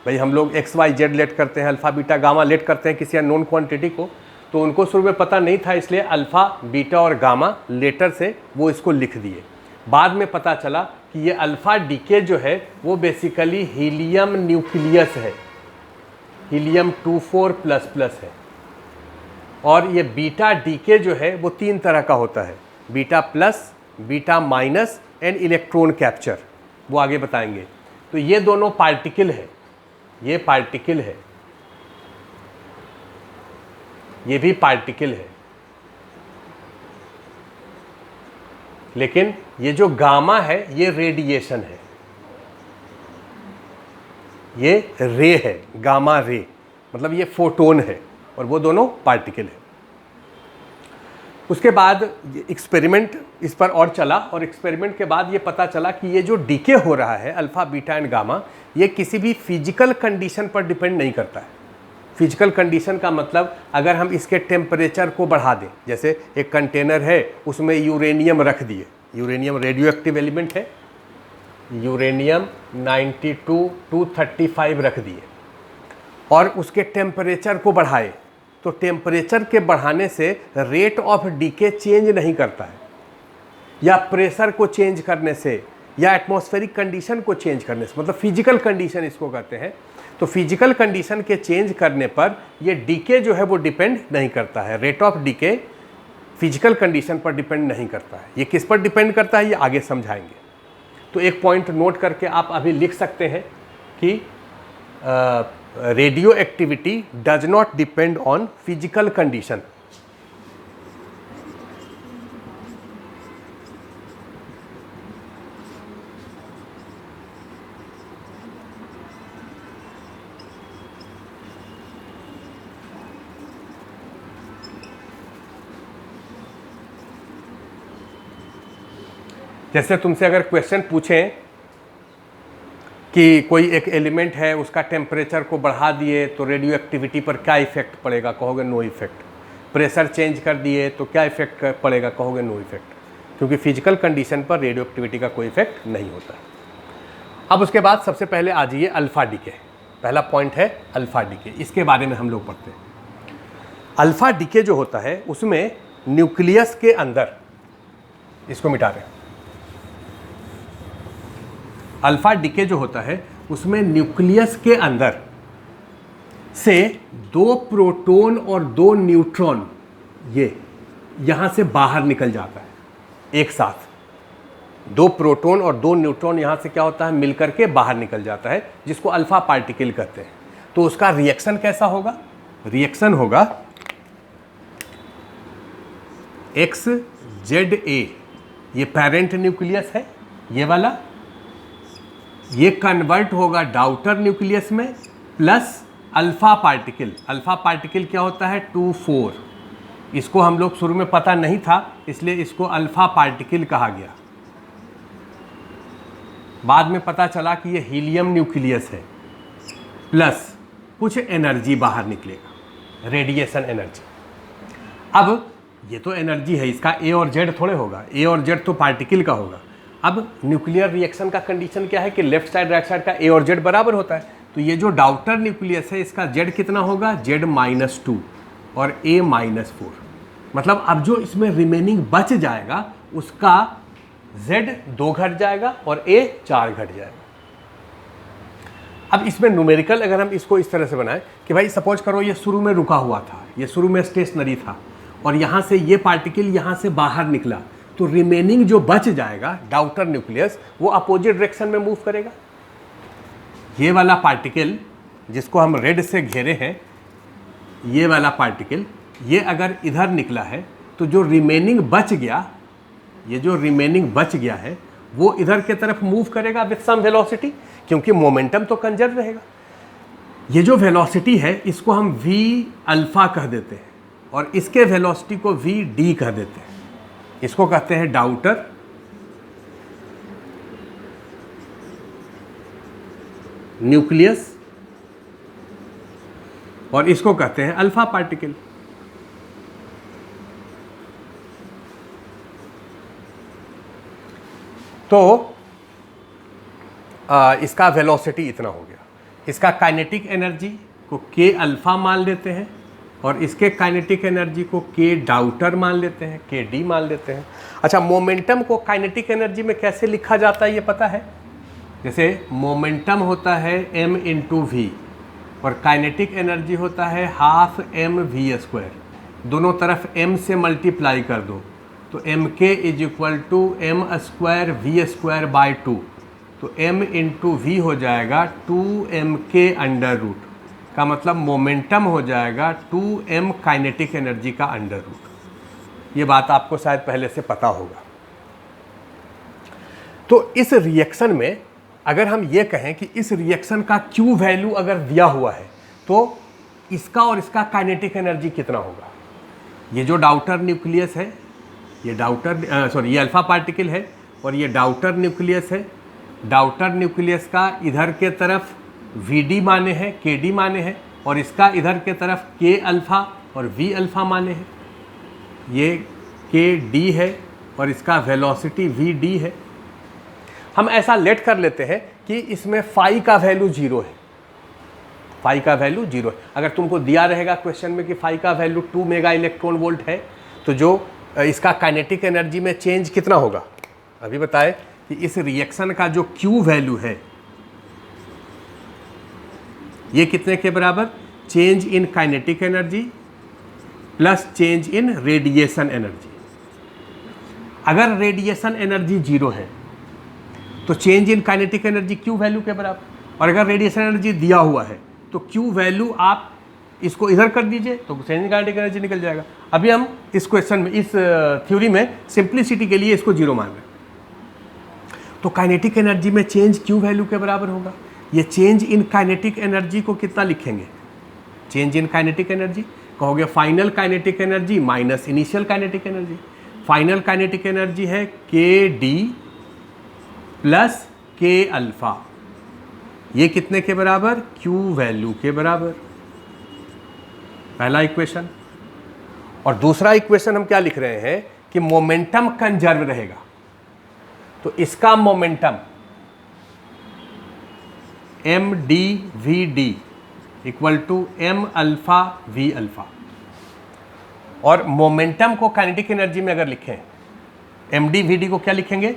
भाई हम लोग एक्स वाई जेड लेट करते हैं, अल्फा बीटा गामा लेट करते हैं किसी नॉन क्वांटिटी को, तो उनको शुरू में पता नहीं था, इसलिए अल्फा बीटा और गामा लेटर से वो इसको लिख दिए। बाद में पता चला कि ये अल्फा डीके जो है वो बेसिकली हीलियम न्यूक्लियस है, हीलियम 24++ है। और ये बीटा डीके जो है वो 3 तरह का होता है, beta plus, beta minus and electron capture, वो आगे बताएंगे। तो ये दोनों पार्टिकल है, ये पार्टिकल है, ये भी पार्टिकल है, लेकिन ये जो गामा है ये रेडिएशन है, ये रे है, गामा रे, मतलब ये फोटोन है, और वो दोनों पार्टिकल है। उसके बाद एक्सपेरिमेंट इस पर और चला, और एक्सपेरिमेंट के बाद ये पता चला कि ये जो डीके हो रहा है अल्फा बीटा एंड गामा, ये किसी भी फिजिकल कंडीशन पर डिपेंड नहीं करता है। फिजिकल कंडीशन का मतलब अगर हम इसके टेम्परेचर को बढ़ा दें, जैसे एक कंटेनर है उसमें यूरेनियम रख दिए, यूरेनियम रेडियो एक्टिव एलिमेंट है, यूरेनियम 92 235 रख दिए, और उसके टेम्परेचर को बढ़ाए, तो टेम्परेचर के बढ़ाने से रेट ऑफ डीके चेंज नहीं करता है, या प्रेशर को चेंज करने से, या एटमॉस्फेरिक कंडीशन को चेंज करने से, मतलब फिजिकल कंडीशन इसको कहते हैं। तो फिजिकल कंडीशन के चेंज करने पर ये डीके जो है वो डिपेंड नहीं करता है, rate of decay physical condition पर डिपेंड नहीं करता है। ये किस पर डिपेंड करता है ये आगे समझाएंगे। तो एक पॉइंट नोट करके आप अभी लिख सकते हैं कि radio activity does not depend on physical condition. जैसे तुमसे अगर क्वेश्चन पूछें कि कोई एक एलिमेंट है उसका टेम्परेचर को बढ़ा दिए तो रेडियो एक्टिविटी पर क्या इफेक्ट पड़ेगा, कहोगे नो इफेक्ट। प्रेशर चेंज कर दिए तो क्या इफेक्ट पड़ेगा, कहोगे नो इफेक्ट, क्योंकि फिजिकल कंडीशन पर रेडियो एक्टिविटी का कोई इफेक्ट नहीं होता। अब उसके बाद सबसे पहले आ जाइए अल्फा डीके। पहला पॉइंट है अल्फा डीके, इसके बारे में हम लोग पढ़ते हैं। अल्फा डीके जो होता है उसमें न्यूक्लियस के अंदर, इसको मिटा रहे हैं, अल्फा डीके जो होता है उसमें न्यूक्लियस के अंदर से 2 प्रोटॉन और 2 न्यूट्रॉन ये यहाँ से बाहर निकल जाता है एक साथ। 2 प्रोटॉन और 2 न्यूट्रॉन यहाँ से क्या होता है, मिलकर के बाहर निकल जाता है, जिसको अल्फा पार्टिकल कहते हैं। तो उसका रिएक्शन कैसा होगा? रिएक्शन होगा XZA, ये पेरेंट न्यूक्लियस है, ये वाला, ये कन्वर्ट होगा डाउटर न्यूक्लियस में, plus alpha particle. Alpha particle क्या होता है? 2,4। इसको हम लोग शुरू में पता नहीं था, इसलिए इसको अल्फा पार्टिकल कहा गया। बाद में पता चला कि ये हीलियम न्यूक्लियस है, प्लस कुछ एनर्जी बाहर निकलेगा, रेडिएशन एनर्जी। अब ये तो एनर्जी है, इसका ए और जेड थोड़े होगा, ए और जेड तो पार्टिकल का होगा। अब न्यूक्लियर रिएक्शन का कंडीशन क्या है कि लेफ्ट साइड राइट साइड का ए और जेड बराबर होता है। तो ये जो डाउटर न्यूक्लियस है इसका जेड कितना होगा? जेड -2 और ए -4। मतलब अब जो इसमें रिमेनिंग बच जाएगा उसका Z 2 घट जाएगा और A 4 घट जाएगा। अब इसमें न्यूमेरिकल अगर हम इसको इस तरह से बनाएं कि भाई सपोज करो ये शुरू में रुका हुआ था, ये शुरू में स्टेशनरी था और यहाँ से ये पार्टिकल यहाँ से बाहर निकला, तो रिमेनिंग जो बच जाएगा डाउटर न्यूक्लियस वो अपोजिट डायरेक्शन में मूव करेगा। ये वाला पार्टिकल जिसको हम रेड से घेरे हैं, ये वाला पार्टिकल ये अगर इधर निकला है तो जो रिमेनिंग बच गया, ये जो रिमेनिंग बच गया है वो इधर के तरफ मूव करेगा विथ सम वेलोसिटी, क्योंकि मोमेंटम तो कंजर्व रहेगा। ये जो वेलोसिटी है इसको हम v अल्फा कह देते हैं और इसके वेलोसिटी को v d कह देते हैं। इसको कहते हैं डाउटर न्यूक्लियस और इसको कहते हैं अल्फा पार्टिकल। तो इसका वेलोसिटी इतना हो गया। इसका काइनेटिक एनर्जी को k अल्फा मान लेते हैं और इसके काइनेटिक एनर्जी को k डाउटर मान लेते हैं, k d मान लेते हैं। अच्छा, मोमेंटम को काइनेटिक एनर्जी में कैसे लिखा जाता है ये पता है? जैसे मोमेंटम होता है m इंटू वी और काइनेटिक एनर्जी होता है ½ mv²। दोनों तरफ m से मल्टीप्लाई कर दो तो mk is equal to m² v²/2। तो m इंटू वी हो जाएगा 2mk√। का मतलब मोमेंटम हो जाएगा 2m काइनेटिक एनर्जी का √। ये बात आपको शायद पहले से पता होगा। तो इस रिएक्शन में अगर हम ये कहें कि इस रिएक्शन का Q वैल्यू अगर दिया हुआ है तो इसका और इसका काइनेटिक एनर्जी कितना होगा? ये जो डाउटर न्यूक्लियस है, ये अल्फा पार्टिकल है और ये डाउटर न्यूक्लियस है। डाउटर न्यूक्लियस का इधर के तरफ Vd माने हैं, Kd माने हैं और इसका इधर के तरफ K अल्फा और V अल्फा माने हैं। ये Kd है और इसका वेलोसिटी Vd है। हम ऐसा लेट कर लेते हैं कि इसमें फाई का वैल्यू 0 है, फाई का वैल्यू 0 है। अगर तुमको दिया रहेगा क्वेश्चन में कि फाई का वैल्यू 2 मेगा इलेक्ट्रॉन वोल्ट है तो जो इसका काइनेटिक एनर्जी में चेंज कितना होगा? अभी बताए कि इस रिएक्शन का जो Q वैल्यू है ये कितने के बराबर? Change in kinetic energy plus change in radiation energy. अगर रेडिएशन एनर्जी 0 है तो change in kinetic energy Q value के बराबर, और अगर रेडिएशन एनर्जी दिया हुआ है तो Q वैल्यू आप इसको इधर कर दीजिए तो चेंज इन काइनेटिक एनर्जी निकल जाएगा। अभी हम इस क्वेश्चन में, इस थ्योरी में सिंप्लिसिटी के लिए इसको 0 मान रहे हैं। तो काइनेटिक एनर्जी में चेंज Q वैल्यू के बराबर होगा। ये चेंज इन काइनेटिक एनर्जी को कितना लिखेंगे? चेंज इन काइनेटिक एनर्जी कहोगे final kinetic energy minus initial kinetic energy. Final kinetic energy है Kd प्लस K अल्फा। ये कितने के बराबर? Q वैल्यू के बराबर। पहला इक्वेशन। और दूसरा इक्वेशन हम क्या लिख रहे हैं कि मोमेंटम कंजर्व रहेगा। तो इसका momentum mdvd equal to m alpha v alpha. और मोमेंटम को काइनेटिक एनर्जी में अगर लिखें, mdvd को क्या लिखेंगे?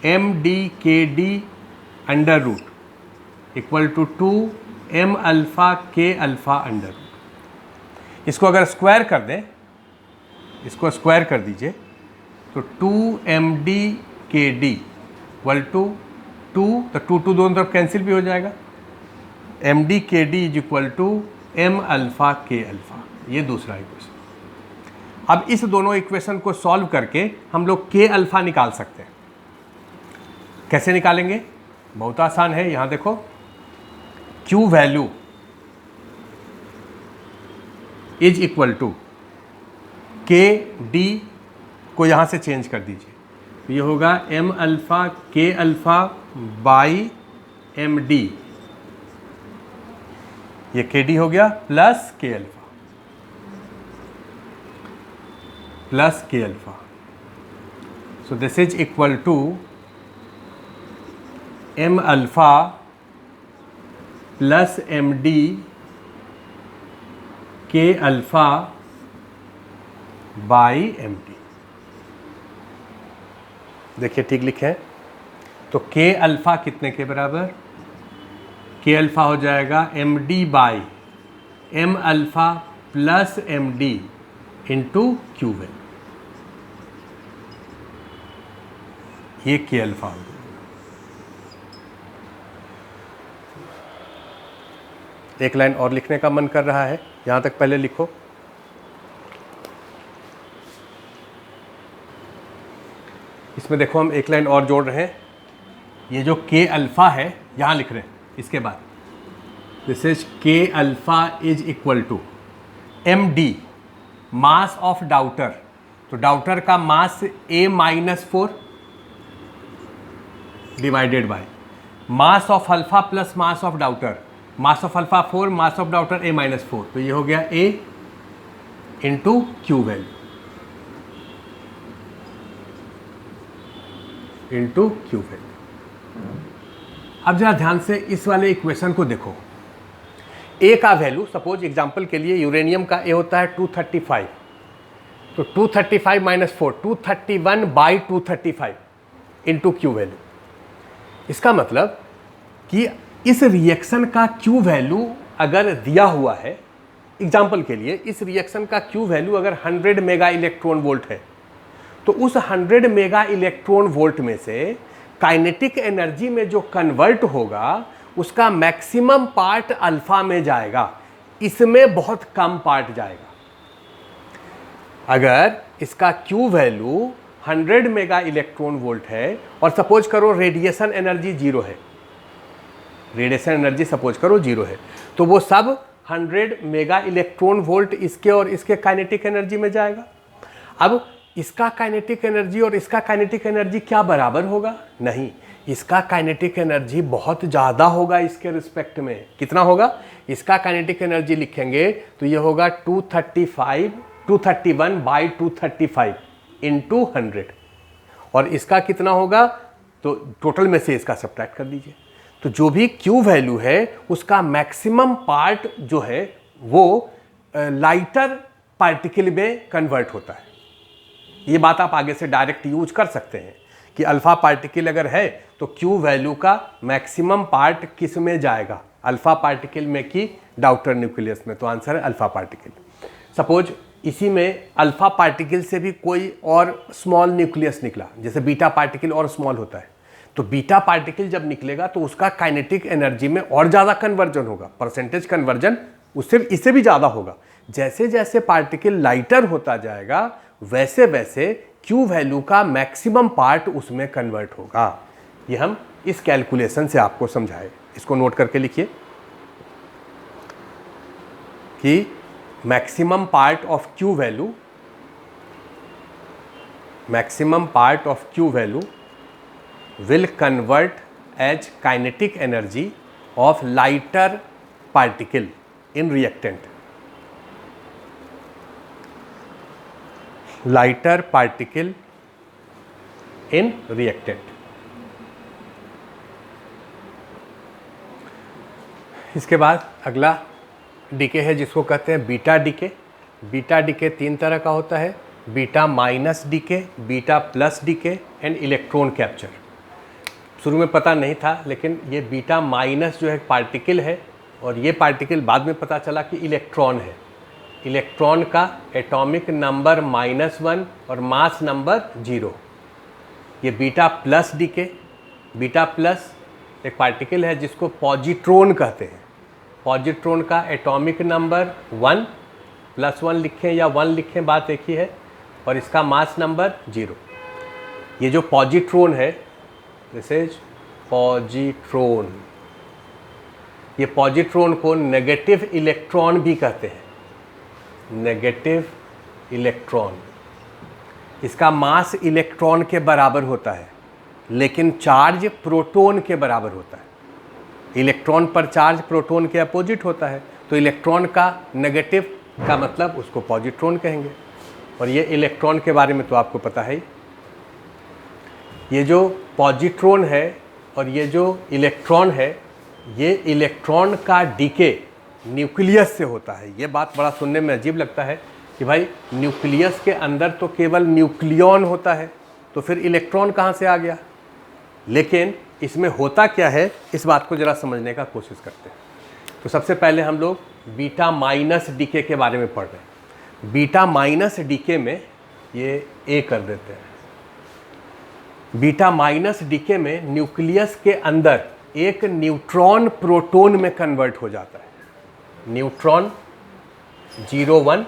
2mdkd under root equal to 2m alpha k alpha under root. इसको अगर स्क्वायर कर दें, इसको स्क्वायर कर दीजिए तो 2mdkd इक्वल टू 2, तो 2 दोनों तरफ कैंसिल भी हो जाएगा, m d k d is equal to m alpha k alpha, ये दूसरा इक्वेशन। अब इस दोनों इक्वेशन को सॉल्व करके हम लोग के अल्फ़ा निकाल सकते हैं। कैसे निकालेंगे? बहुत आसान है। यहाँ देखो, Q value is equal to k d को यहाँ से चेंज कर दीजिए, ये होगा m alpha k alpha by m d, ये के डी हो गया plus k alpha, plus k alpha. So this is equal to m alpha plus m d k alpha by m d. देखिए ठीक लिखे हैं। तो के अल्फ़ा कितने के बराबर? के अल्फ़ा हो जाएगा m d by m alpha plus m d into q value, ये के अल्फ़ा हो गया। एक लाइन और लिखने का मन कर रहा है, यहाँ तक पहले लिखो। इसमें देखो हम एक लाइन और जोड़ रहे हैं। ये जो के अल्फ़ा है यहाँ लिख रहे हैं, इसके बाद this is k alpha is equal to m d mass of daughter. तो डाउटर का mass A-4 divided by mass of alpha plus mass of daughter. Mass of alpha 4, mass of daughter A-4, तो ये हो गया A into q value into q value. अब जरा ध्यान से इस वाले इक्वेशन को देखो। A का वैल्यू, सपोज एग्जांपल के लिए यूरेनियम का A होता है 235, तो 235 minus 4, 231 by 235 into q value. इसका मतलब कि इस रिएक्शन का क्यू वैल्यू अगर दिया हुआ है, एग्जाम्पल के लिए इस रिएक्शन का क्यू वैल्यू अगर 100 मेगा इलेक्ट्रॉन वोल्ट है, तो उस 100 मेगा इलेक्ट्रॉन वोल्ट में से काइनेटिक एनर्जी में जो कन्वर्ट होगा उसका मैक्सिमम पार्ट अल्फा में जाएगा, इसमें बहुत कम पार्ट जाएगा। अगर इसका Q value 100 mega electron volt है और सपोज करो रेडिएशन एनर्जी 0 है, रेडिएशन एनर्जी सपोज करो 0 है, तो वो सब 100 मेगा इलेक्ट्रॉन वोल्ट इसके और इसके काइनेटिक एनर्जी में जाएगा। अब इसका काइनेटिक एनर्जी और इसका काइनेटिक एनर्जी क्या बराबर होगा? नहीं, इसका काइनेटिक एनर्जी बहुत ज़्यादा होगा इसके रिस्पेक्ट में। कितना होगा? इसका काइनेटिक एनर्जी लिखेंगे तो ये होगा 231 बाई 235 इंटू 100, और इसका कितना होगा? तो टोटल में से इसका सब्ट्रैक्ट कर दीजिए। तो जो भी क्यू वैल्यू है उसका मैक्सिमम पार्ट जो है वो लाइटर पार्टिकल में कन्वर्ट होता है। ये बात आप आगे से डायरेक्ट यूज कर सकते हैं कि अल्फा पार्टिकल अगर है तो क्यू वैल्यू का मैक्सिमम पार्ट किस में जाएगा, अल्फा पार्टिकल में कि डाउटर न्यूक्लियस में? तो आंसर है अल्फा पार्टिकल। सपोज इसी में अल्फा पार्टिकल से भी कोई और स्मॉल न्यूक्लियस निकला, जैसे बीटा पार्टिकल और स्मॉल होता है, तो बीटा पार्टिकल जब निकलेगा तो उसका काइनेटिक एनर्जी में और ज़्यादा कन्वर्जन होगा, परसेंटेज कन्वर्जन उससे इससे भी ज़्यादा होगा। जैसे जैसे पार्टिकल लाइटर होता जाएगा वैसे वैसे क्यू वैल्यू का मैक्सिमम पार्ट उसमें कन्वर्ट होगा। ये हम इस कैलकुलेशन से आपको समझाए, इसको नोट करके लिखिए कि maximum part of Q value, maximum part of Q value will convert as kinetic energy of lighter particle in reactant. Lighter particle in reactant. इसके बाद अगला डीके है जिसको कहते हैं बीटा डीके। बीटा डीके 3 तरह का होता है, beta minus decay, beta plus decay and electron capture. शुरू में पता नहीं था, लेकिन ये बीटा माइनस जो है पार्टिकल है और ये पार्टिकल बाद में पता चला कि इलेक्ट्रॉन है। इलेक्ट्रॉन का एटॉमिक नंबर -1 और मास नंबर 0। ये beta plus decay, beta plus एक पार्टिकल है जिसको पॉजिट्रॉन कहते हैं। पॉजिट्रॉन का एटॉमिक नंबर 1, +1 लिखें या 1 लिखें, बात एक ही है, और इसका मास नंबर 0। ये जो पॉजिट्रॉन है, दिस इज पॉजिट्रॉन। ये पॉजिट्रॉन को नेगेटिव इलेक्ट्रॉन भी कहते हैं, नेगेटिव इलेक्ट्रॉन। इसका मास इलेक्ट्रॉन के बराबर होता है, लेकिन चार्ज प्रोटॉन के बराबर होता है। इलेक्ट्रॉन पर चार्ज प्रोटॉन के अपोजिट होता है, तो इलेक्ट्रॉन का नेगेटिव का मतलब उसको पॉजिट्रॉन कहेंगे। और ये इलेक्ट्रॉन के बारे में तो आपको पता है ही। ये जो पॉजिट्रॉन है और ये जो इलेक्ट्रॉन है, ये इलेक्ट्रॉन का डीके न्यूक्लियस से होता है। ये बात बड़ा सुनने में अजीब लगता है कि भाई न्यूक्लियस के अंदर तो केवल न्यूक्लियॉन होता है, तो फिर इलेक्ट्रॉन कहाँ से आ गया? लेकिन इसमें होता क्या है, इस बात को ज़रा समझने का कोशिश करते हैं। तो सबसे पहले हम लोग बीटा माइनस डीके के बारे में पढ़ रहे हैं। बीटा माइनस डीके में ये ए कर देते हैं। बीटा माइनस डीके में न्यूक्लियस के अंदर एक न्यूट्रॉन प्रोटॉन में कन्वर्ट हो जाता है। न्यूट्रॉन 0 1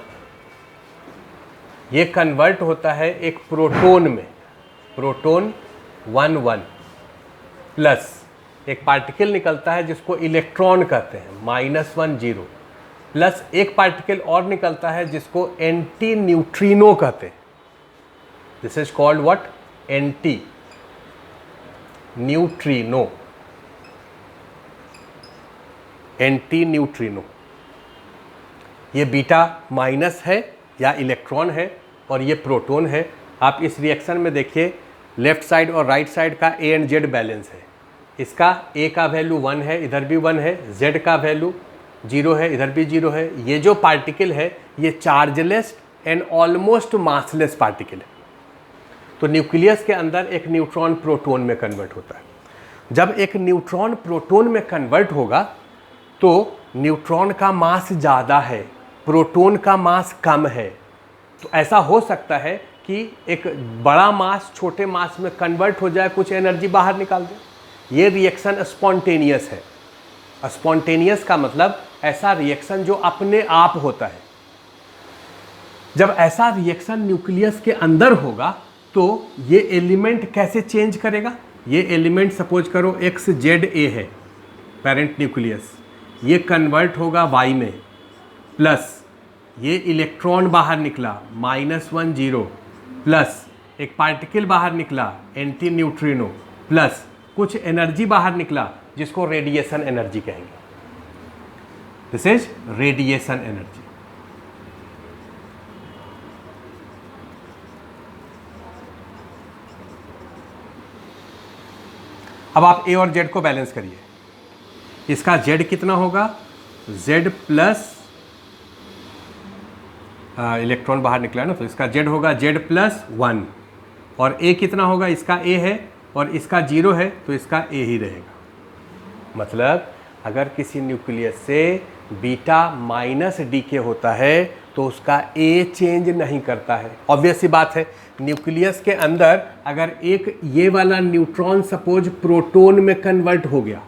ये कन्वर्ट होता है एक प्रोटॉन में, प्रोटॉन 1 1 प्लस एक पार्टिकल निकलता है जिसको इलेक्ट्रॉन कहते हैं, -1 0 प्लस एक पार्टिकल और निकलता है जिसको एंटी न्यूट्रिनो कहते हैं। This is called what? Anti neutrino, anti neutrino. ये बीटा माइनस है या इलेक्ट्रॉन है और ये प्रोटॉन है। आप इस रिएक्शन में देखिए, लेफ्ट साइड और राइट साइड का ए एंड जेड बैलेंस है। इसका ए का वैल्यू 1 है, इधर भी 1 है, जेड का वैल्यू 0 है, इधर भी 0 है। ये जो पार्टिकल है ये chargeless and almost massless particle है। तो न्यूक्लियस के अंदर एक न्यूट्रॉन प्रोटॉन में कन्वर्ट होता है। जब एक न्यूट्रॉन प्रोटॉन में कन्वर्ट होगा तो न्यूट्रॉन का मास ज़्यादा है, प्रोटॉन का मास कम है। तो ऐसा हो सकता है कि एक बड़ा मास छोटे मास में कन्वर्ट हो जाए, कुछ एनर्जी बाहर निकाल दे। ये रिएक्शन स्पॉन्टेनियस है। स्पॉन्टेनियस का मतलब ऐसा रिएक्शन जो अपने आप होता है। जब ऐसा रिएक्शन न्यूक्लियस के अंदर होगा तो ये एलिमेंट कैसे चेंज करेगा? ये एलिमेंट सपोज करो XZA है, पेरेंट न्यूक्लियस, ये कन्वर्ट होगा Y में, प्लस ये इलेक्ट्रॉन बाहर निकला -1 0 प्लस एक पार्टिकल बाहर निकला एंटी न्यूट्रिनो, प्लस कुछ एनर्जी बाहर निकला जिसको रेडिएशन एनर्जी कहेंगे। This is radiation energy. अब आप ए और जेड को बैलेंस करिए। इसका जेड कितना होगा? जेड प्लस इलेक्ट्रॉन बाहर निकला है ना, तो इसका जेड होगा जेड प्लस 1। और ए कितना होगा? इसका ए है और इसका 0 है, तो इसका ए ही रहेगा। मतलब अगर किसी न्यूक्लियस से बीटा माइनस डीके होता है तो उसका ए चेंज नहीं करता है। ऑब्वियस सी बात है, न्यूक्लियस के अंदर अगर एक ये वाला न्यूट्रॉन सपोज प्रोटॉन में कन्वर्ट हो गया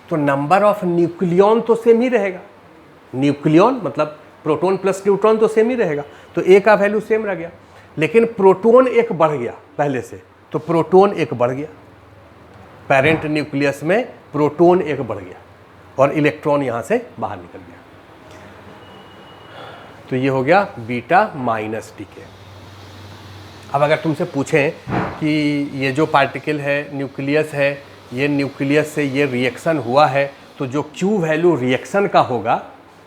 तो नंबर ऑफ न्यूक्लियॉन तो सेम ही रहेगा। न्यूक्लियॉन मतलब प्रोटॉन प्लस न्यूट्रॉन तो सेम ही रहेगा, तो ए का वैल्यू सेम रह गया। लेकिन प्रोटॉन एक बढ़ गया पहले से, तो प्रोटॉन एक बढ़ गया। पेरेंट न्यूक्लियस में प्रोटॉन एक बढ़ गया और इलेक्ट्रॉन यहाँ से बाहर निकल गया। तो ये हो गया बीटा माइनस डीके। अब अगर तुमसे पूछें कि ये जो पार्टिकल है न्यूक्लियस है, ये न्यूक्लियस से ये रिएक्शन हुआ है, तो जो क्यू वैल्यू रिएक्शन का होगा,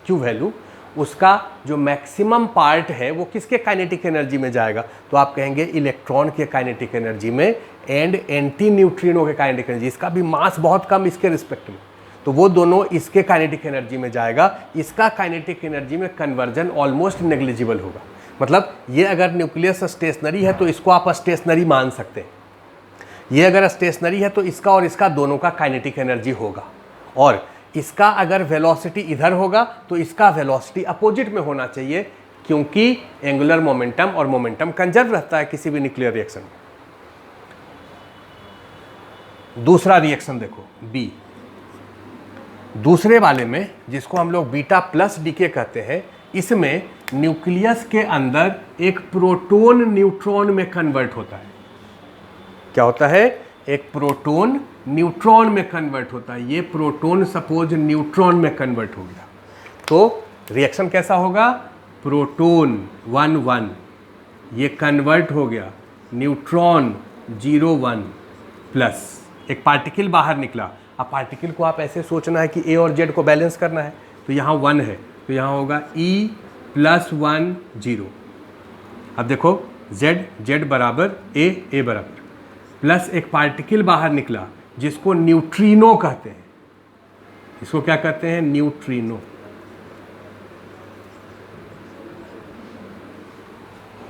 क्यू वैल्यू, उसका जो मैक्सिमम पार्ट है वो किसके काइनेटिक एनर्जी में जाएगा? तो आप कहेंगे इलेक्ट्रॉन के काइनेटिक एनर्जी में एंड एंटी न्यूट्रिनो के काइनेटिक एनर्जी। इसका भी मास बहुत कम इसके रिस्पेक्ट में, तो वो दोनों इसके काइनेटिक एनर्जी में जाएगा। इसका काइनेटिक एनर्जी में कन्वर्जन ऑलमोस्ट नेग्लिजिबल होगा। मतलब ये अगर न्यूक्लियस स्टेशनरी है तो इसको आप स्टेशनरी मान सकते हैं। ये अगर स्टेशनरी है तो इसका और इसका दोनों का काइनेटिक एनर्जी होगा, और इसका अगर वेलोसिटी इधर होगा तो इसका वेलोसिटी अपोजिट में होना चाहिए, क्योंकि एंगुलर मोमेंटम और मोमेंटम कंजर्व रहता है किसी भी न्यूक्लियर रिएक्शन में। दूसरा रिएक्शन देखो, बी। दूसरे वाले में जिसको हम लोग बीटा प्लस डीके कहते हैं, इसमें न्यूक्लियस के अंदर एक प्रोटॉन न्यूट्रॉन में कन्वर्ट होता है। क्या होता है? एक प्रोटॉन न्यूट्रॉन में कन्वर्ट होता है। ये प्रोटॉन सपोज न्यूट्रॉन में कन्वर्ट हो गया तो रिएक्शन कैसा होगा? प्रोटॉन 1 1 ये कन्वर्ट हो गया न्यूट्रॉन 0 1 प्लस एक पार्टिकल बाहर निकला। अब पार्टिकल को आप ऐसे सोचना है कि ए और जेड को बैलेंस करना है, तो यहाँ 1 है तो यहाँ होगा E + 1 0। अब देखो जेड बराबर ए बराबर प्लस एक पार्टिकल बाहर निकला जिसको न्यूट्रिनो कहते हैं। इसको क्या कहते हैं? Neutrino.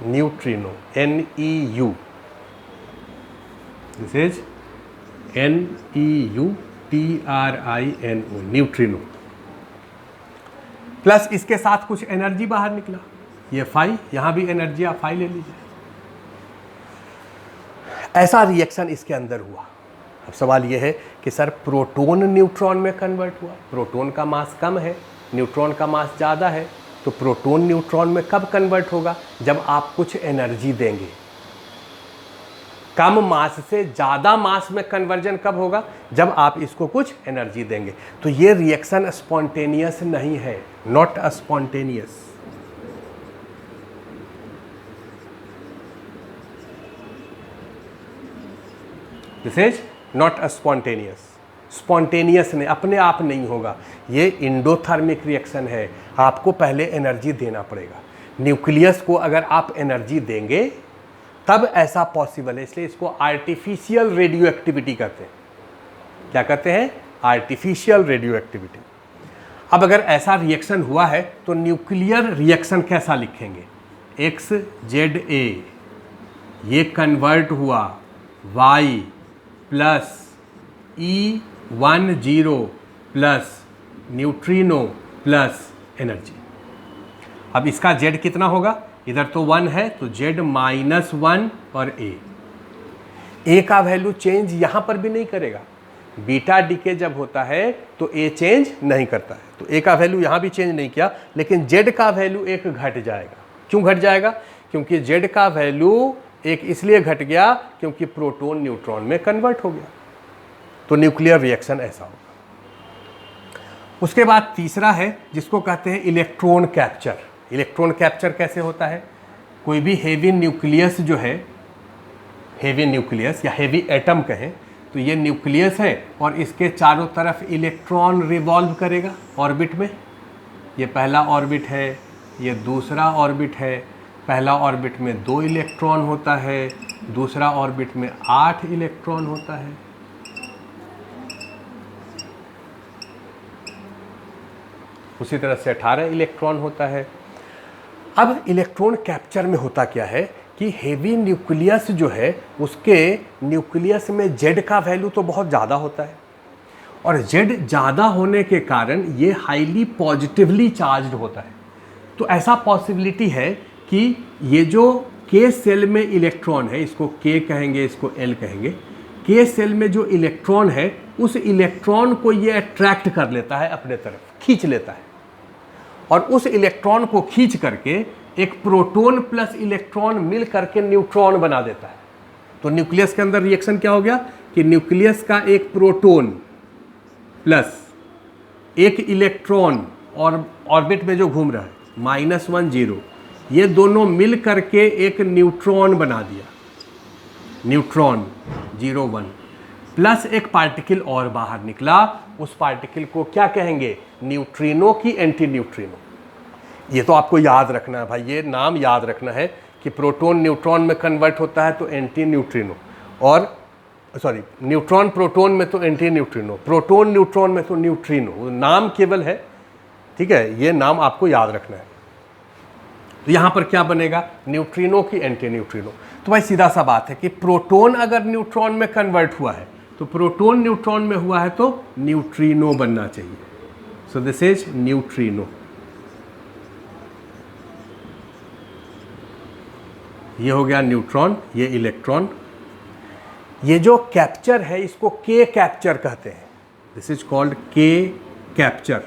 Neutrino NEU, this is NEUTRINO, neutrino. Plus इसके साथ कुछ एनर्जी बाहर निकला, ये फाई, यहां भी एनर्जी आप फाई ले लीजिए। ऐसा रिएक्शन इसके अंदर हुआ। अब सवाल ये है कि सर प्रोटॉन न्यूट्रॉन में कन्वर्ट हुआ, प्रोटॉन का मास कम है, न्यूट्रॉन का मास ज़्यादा है, तो प्रोटॉन न्यूट्रॉन में कब कन्वर्ट होगा? जब आप कुछ एनर्जी देंगे। कम मास से ज़्यादा मास में कन्वर्जन कब होगा? जब आप इसको कुछ एनर्जी देंगे। तो ये रिएक्शन स्पॉन्टेनियस नहीं है, not a spontaneous. This is not a spontaneous. Spontaneous नहीं, अपने आप नहीं होगा। ये इंडोथर्मिक रिएक्शन है, आपको पहले एनर्जी देना पड़ेगा। न्यूक्लियस को अगर आप एनर्जी देंगे तब ऐसा पॉसिबल है, इसलिए इसको आर्टिफिशियल रेडियो एक्टिविटी कहते हैं। क्या कहते हैं? Artificial radio activity. अब अगर ऐसा रिएक्शन हुआ है तो न्यूक्लियर रिएक्शन कैसा लिखेंगे? XZA ये कन्वर्ट हुआ Y plus E10 plus neutrino plus energy. अब इसका Z कितना होगा? इधर तो 1 है तो Z -1 और A का वैल्यू चेंज यहाँ पर भी नहीं करेगा। बीटा डीके जब होता है तो A चेंज नहीं करता है, तो A का वैल्यू यहाँ भी चेंज नहीं किया, लेकिन Z का वैल्यू 1 घट जाएगा। क्यों घट जाएगा? क्योंकि Z का वैल्यू 1 इसलिए घट गया क्योंकि प्रोटॉन न्यूट्रॉन में कन्वर्ट हो गया। तो न्यूक्लियर रिएक्शन ऐसा होगा। उसके बाद तीसरा है जिसको कहते हैं इलेक्ट्रॉन कैप्चर। इलेक्ट्रॉन कैप्चर कैसे होता है? कोई भी हेवी न्यूक्लियस जो है, हेवी न्यूक्लियस या हेवी एटम कहें, तो ये न्यूक्लियस है और इसके चारों तरफ इलेक्ट्रॉन रिवॉल्व करेगा ऑर्बिट में। ये पहला ऑर्बिट है, ये दूसरा ऑर्बिट है। पहला ऑर्बिट में 2 इलेक्ट्रॉन होता है, दूसरा ऑर्बिट में 8 इलेक्ट्रॉन होता है। उसी तरह से 18 इलेक्ट्रॉन होता है। अब इलेक्ट्रॉन कैप्चर में होता क्या है कि हेवी न्यूक्लियस जो है उसके न्यूक्लियस में Z का वैल्यू तो बहुत ज़्यादा होता है, और Z ज़्यादा होने के कारण ये हाईली पॉजिटिवली चार्ज्ड होता है। तो ऐसा पॉसिबिलिटी है कि ये जो K सेल में इलेक्ट्रॉन है, इसको K कहेंगे, इसको L कहेंगे, K सेल में जो इलेक्ट्रॉन है उस इलेक्ट्रॉन को ये अट्रैक्ट कर लेता है, अपने तरफ खींच लेता है, और उस इलेक्ट्रॉन को खींच करके एक प्रोटॉन प्लस इलेक्ट्रॉन मिल करके न्यूट्रॉन बना देता है। तो न्यूक्लियस के अंदर रिएक्शन क्या हो गया कि न्यूक्लियस का एक प्रोटॉन प्लस एक इलेक्ट्रॉन और ऑर्बिट में जो घूम रहा है -1 0, ये दोनों मिल करके एक न्यूट्रॉन बना दिया, न्यूट्रॉन 0 1, प्लस एक पार्टिकल और बाहर निकला। उस पार्टिकल को क्या कहेंगे? न्यूट्रिनो की एंटी न्यूट्रिनो। ये तो आपको याद रखना है भाई, ये नाम याद रखना है कि प्रोटॉन न्यूट्रॉन में कन्वर्ट होता है तो एंटी न्यूट्रिनो, और सॉरी न्यूट्रॉन प्रोटॉन में तो एंटी न्यूट्रिनो, प्रोटॉन न्यूट्रॉन में तो न्यूट्रिनो। नाम केवल है, ठीक है, ये नाम आपको याद रखना है। तो यहाँ पर क्या बनेगा? न्यूट्रिनो की एंटी न्यूट्रिनो। तो भाई सीधा सा बात है कि प्रोटॉन अगर न्यूट्रॉन में कन्वर्ट हुआ है तो प्रोटॉन न्यूट्रॉन में हुआ है तो न्यूट्रिनो बनना चाहिए। सो दिस इज न्यूट्रिनो। ये हो गया न्यूट्रॉन, ये इलेक्ट्रॉन। ये जो कैप्चर है इसको के कैप्चर कहते हैं। दिस इज कॉल्ड के कैप्चर।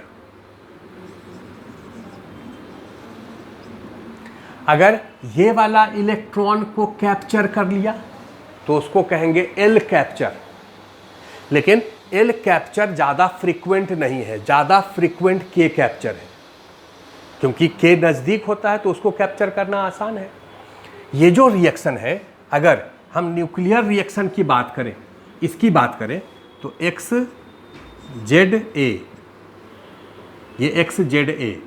अगर ये वाला इलेक्ट्रॉन को कैप्चर कर लिया तो उसको कहेंगे एल कैप्चर। लेकिन एल कैप्चर ज़्यादा फ्रीक्वेंट नहीं है, ज़्यादा फ्रीक्वेंट के कैप्चर है, क्योंकि के नज़दीक होता है तो उसको कैप्चर करना आसान है। ये जो रिएक्शन है, अगर हम न्यूक्लियर रिएक्शन की बात करें, इसकी बात करें, तो एक्स जेड ए, ये एक्स जेड ए,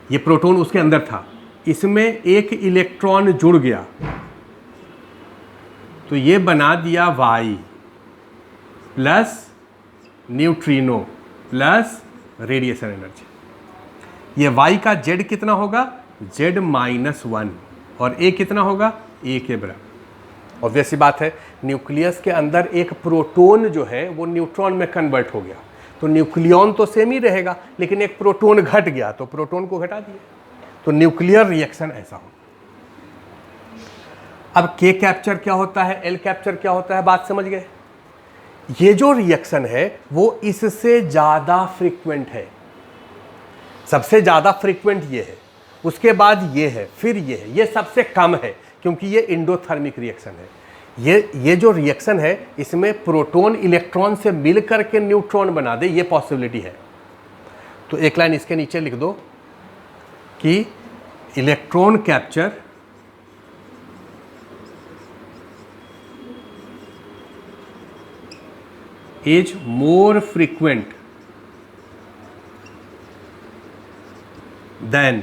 ये प्रोटॉन उसके अंदर था, इसमें एक इलेक्ट्रॉन जुड़ गया तो ये बना दिया y plus neutrino plus radiation energy. ये वाई का जेड कितना होगा, जेड -1, और ए कितना होगा, ए के बराबर। ऑब्वियस सी बात है, न्यूक्लियस के अंदर एक प्रोटॉन जो है वो न्यूट्रॉन में कन्वर्ट हो गया, तो न्यूक्लियॉन तो सेम ही रहेगा, लेकिन एक प्रोटॉन घट गया तो प्रोटॉन को घटा दिए, तो न्यूक्लियर रिएक्शन ऐसा हो। अब के कैप्चर क्या होता है, एल कैप्चर क्या होता है, बात समझ गए। ये जो रिएक्शन है वो इससे ज़्यादा फ्रीक्वेंट है, सबसे ज़्यादा फ्रीक्वेंट ये है, उसके बाद ये है, फिर ये है, ये सबसे कम है क्योंकि ये इंडोथर्मिक रिएक्शन है। ये जो रिएक्शन है इसमें प्रोटॉन इलेक्ट्रॉन से मिल करके न्यूट्रॉन बना दे, ये पॉसिबिलिटी है। तो एक लाइन इसके नीचे लिख दो कि electron capture is more frequent than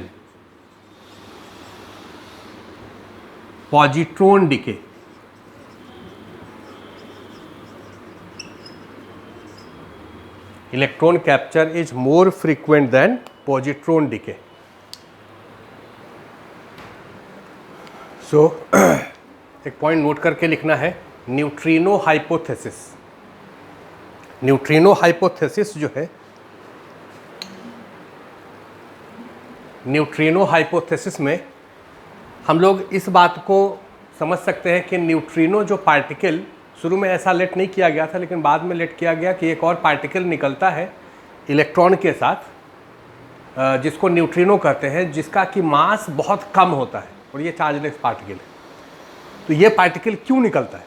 positron decay. Electron capture is more frequent than positron decay. So एक पॉइंट नोट करके लिखना है, न्यूट्रिनो हाइपोथेसिस। न्यूट्रिनो हाइपोथेसिस जो है, न्यूट्रिनो हाइपोथेसिस में हम लोग इस बात को समझ सकते हैं कि न्यूट्रिनो जो पार्टिकल, शुरू में ऐसा लेट नहीं किया गया था लेकिन बाद में लेट किया गया कि एक और पार्टिकल निकलता है इलेक्ट्रॉन के साथ, जिसको न्यूट्रिनो कहते हैं, जिसका कि मास बहुत कम होता है और ये चार्जलेस पार्टिकल है। तो ये पार्टिकल क्यों निकलता है?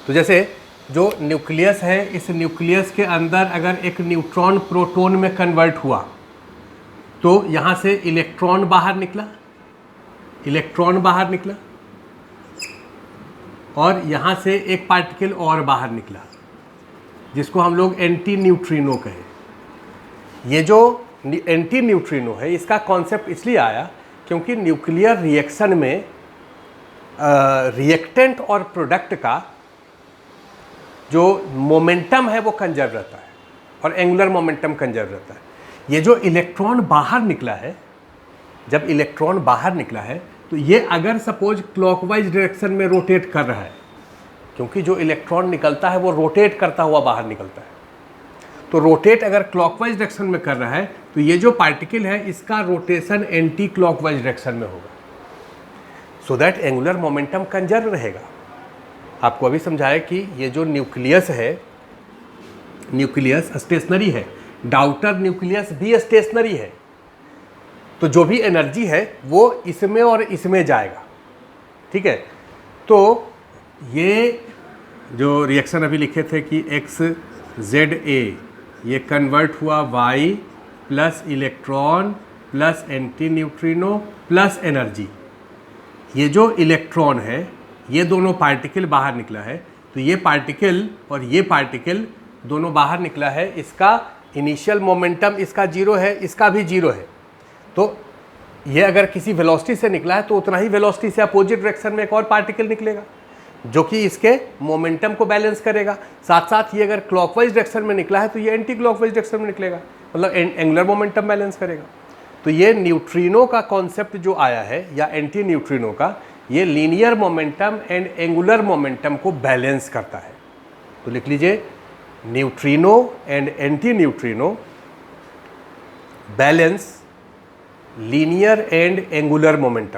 तो जैसे जो न्यूक्लियस है, इस न्यूक्लियस के अंदर अगर एक न्यूट्रॉन प्रोटॉन में कन्वर्ट हुआ तो यहाँ से इलेक्ट्रॉन बाहर निकला, इलेक्ट्रॉन बाहर निकला, और यहाँ से एक पार्टिकल और बाहर निकला जिसको हम लोग एंटी न्यूट्रिनो कहें। ये जो एंटी न्यूट्रिनो है इसका कॉन्सेप्ट इसलिए आया क्योंकि न्यूक्लियर रिएक्शन में रिएक्टेंट और प्रोडक्ट का जो मोमेंटम है वो कंजर्व रहता है और एंगुलर मोमेंटम कंजर्व रहता है। ये जो इलेक्ट्रॉन बाहर निकला है, जब इलेक्ट्रॉन बाहर निकला है तो ये अगर सपोज क्लॉकवाइज डायरेक्शन में रोटेट कर रहा है, क्योंकि जो इलेक्ट्रॉन निकलता है वो रोटेट करता हुआ बाहर निकलता है, तो रोटेट अगर क्लॉकवाइज डायरेक्शन में कर रहा है तो ये जो पार्टिकल है इसका रोटेशन एंटी क्लॉकवाइज डायरेक्शन में होगा, so that angular momentum conserve रहेगा। आपको अभी समझाया कि ये जो न्यूक्लियस है, न्यूक्लियस स्टेशनरी है, डाउटर न्यूक्लियस भी स्टेशनरी है, तो जो भी एनर्जी है वो इसमें और इसमें जाएगा, ठीक है। तो ये जो रिएक्शन अभी लिखे थे कि एक्स जेड ए, ये कन्वर्ट हुआ y plus electron plus antineutrino plus energy. ये जो इलेक्ट्रॉन है, ये दोनों पार्टिकल बाहर निकला है, तो ये पार्टिकल और ये पार्टिकल दोनों बाहर निकला है, इसका इनिशियल मोमेंटम इसका जीरो है, इसका भी जीरो है। तो ये अगर किसी वेलोसिटी से निकला है तो उतना ही वेलोसिटी से अपोजिट डायरेक्शन में एक और पार्टिकल निकलेगा जो कि इसके मोमेंटम को बैलेंस करेगा। साथ साथ ये अगर क्लॉकवाइज डायरेक्शन में निकला है तो ये एंटी क्लॉकवाइज डायरेक्शन में निकलेगा, मतलब एंगुलर मोमेंटम बैलेंस करेगा। तो ये न्यूट्रिनो का कॉन्सेप्ट जो आया है या एंटी न्यूट्रिनो का, ये linear momentum and angular momentum को बैलेंस करता है। तो लिख लीजिए, neutrino and anti neutrino balance linear and angular momentum.